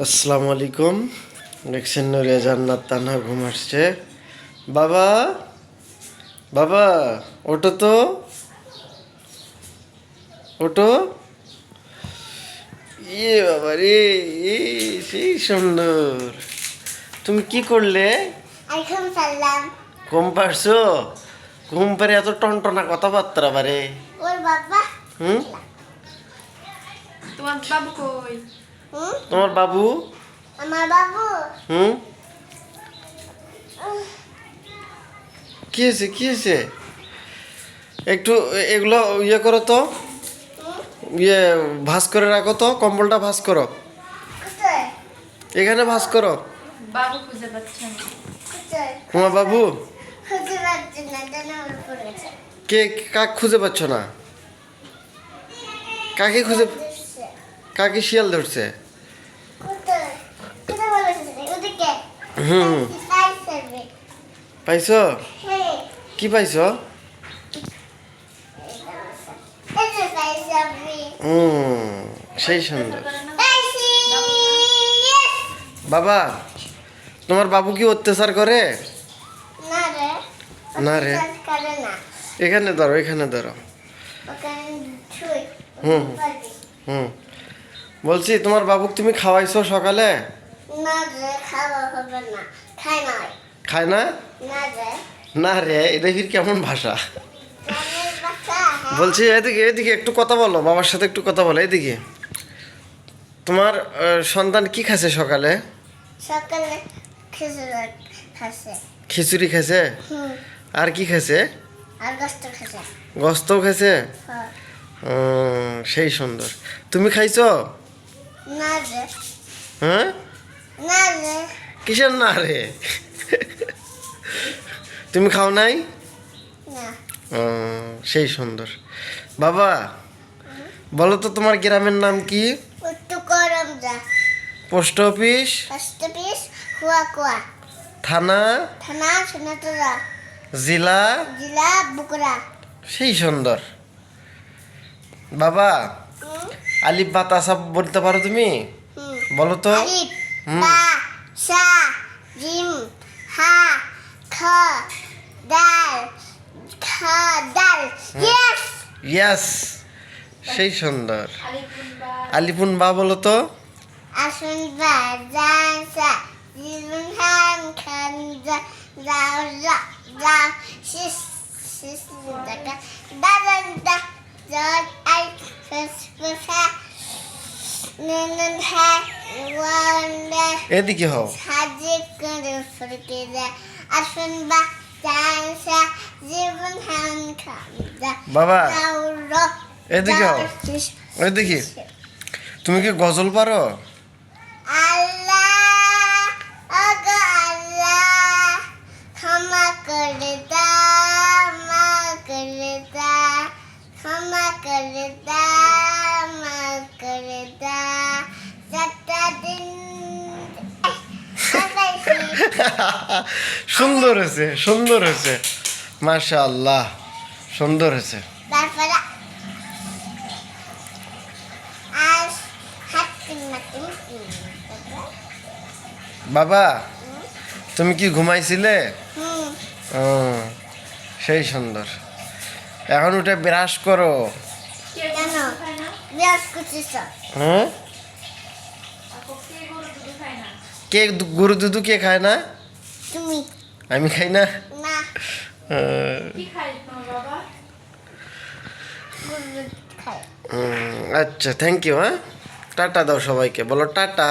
আসসালামু আলাইকুম। দেখছেন নুরিয়া জান্নাত তানহা ঘুম আসছে। বাবা বাবা ওঠো তো, ওঠো। বাবা রে, সেই সুন্দর। তুমি কি করলে? ঘুম পারছো? ঘুম পারে এত টনটনা কথাবার্তা বারে। ওর বাবা হুম, তোমার বাবু কই? তোমার বাবু? আমার বাবু হুম, কি হয়েছে কি হয়েছে? একটু এগুলো ইয়ে করো তো, ইয়ে ভাঁজ করে রাখো তো, কম্বলটা ভাঁজ করো, কোথায় এখানে ভাঁজ করো। বাবু খুঁজে পাচ্ছে না। কোথায় তোমার বাবু? খুঁজে পাচ্ছি না, জানো ওর উপরে আছে। কে? কাক খুঁজে পাচ্ছ না? কাকে খুঁজে? দেখছে। কাকে শিয়াল ধরছে? কোথায় কোথায় বলেছে ওদিকে? হুম, পাইছে। পাইছো? হ্যাঁ কি পাইছো? এই যে পাইছে আমি। সেই সুন্দর। পাইছি। বাবা, তোমার বাবু কি অত্যাচার করে? না রে। না রে। অত্যাচার করে না। এখানে ধরো, এখানে ধরো। ওখানে ছুঁই। হুম। পারবি। হুম, বলছি তোমার বাবুকে তুমি খাওয়াইছো সকালে? না রে, খাওয়া হবে না। খাই নাই। খায় না? না রে। না রে, এটা ফির কেমন ভাষা? গানের বাচ্চা, হ্যাঁ? বলছি এদিকে এদিকে একটু কথা বলো, বাবার সাথে একটু কথা বলো, এদিকে। তোমার সন্তান কি খাচ্ছে সকালে? সকালে খিচুড়ি খাচ্ছে। খিচুড়ি খাচ্ছে? হুম। আর কি খাচ্ছে? আর গোস্ত খাচ্ছে। গোস্তও খাচ্ছে? হ্যাঁ। সেই সুন্দর। তুমি খাইছো? না রে। হ্যাঁ, না রে। কিসের না রে? তুমি খাও নাই? না। সেই সুন্দর। বাবা, বলো তো তোমার গ্রামের নাম কি? একটু গরম যা। Post office? ফার্স্ট পিস কুয়া কুয়া। থানা? থানা সোনাতলা। জেলা? জেলা বুকরা। সেই সুন্দর। বাবা, হুম। আলিফ বা তাসা বলতে পারো তুমি? হুম। বলো তো। আলিফ হুম। বা সা জিম হা খ দাল খ দাল। ইয়েস। ইয়েস, সেই সুন্দর। আলিপুরবা আলিপুন বা বলো তো। আসুন বা জানসা জীবন হান খান যা যাও যা যাও শিস শিস দাকা দাদান দা জট আই ফেস ফেসা ননন হা ওয়ান্ডা এদিকে হও। সাজে করে ফরকে যা আসুন বা জানসা জীবন হান খান যা বাবা, যাও র এদিকে হও। এদিকে। তুমি কি গজল পারো? আল্লাহ ওগো আল্লাহ ক্ষমা করে দাও, মা করে দাও, ক্ষমা করে দাও, মা করে দাও। চারটা দিন সুন্দর হয়েছে, সুন্দর হয়েছে, মাশাআল্লাহ, সুন্দর হয়েছে। তারপরে আজ হাত কিনতে বাবা, তুমি কি ঘুমাইছিলে? হুম। ও, সেই সুন্দর। এখন উঠে ব্রাশ করো। কে কেন? গরু দুধ খায় না? বিরাজ করছিস হ্যাঁ, আপু কে গরু দুধ খায় না? কে গরু দুধু কে খায় না? তুমি আমি খাই না। না কি খায় তোমার বাবা? গরু দুধ খায়। আচ্ছা, থ্যাংক ইউ। হ্যাঁ, টাটা দাও সবাইকে, বলো টাটা।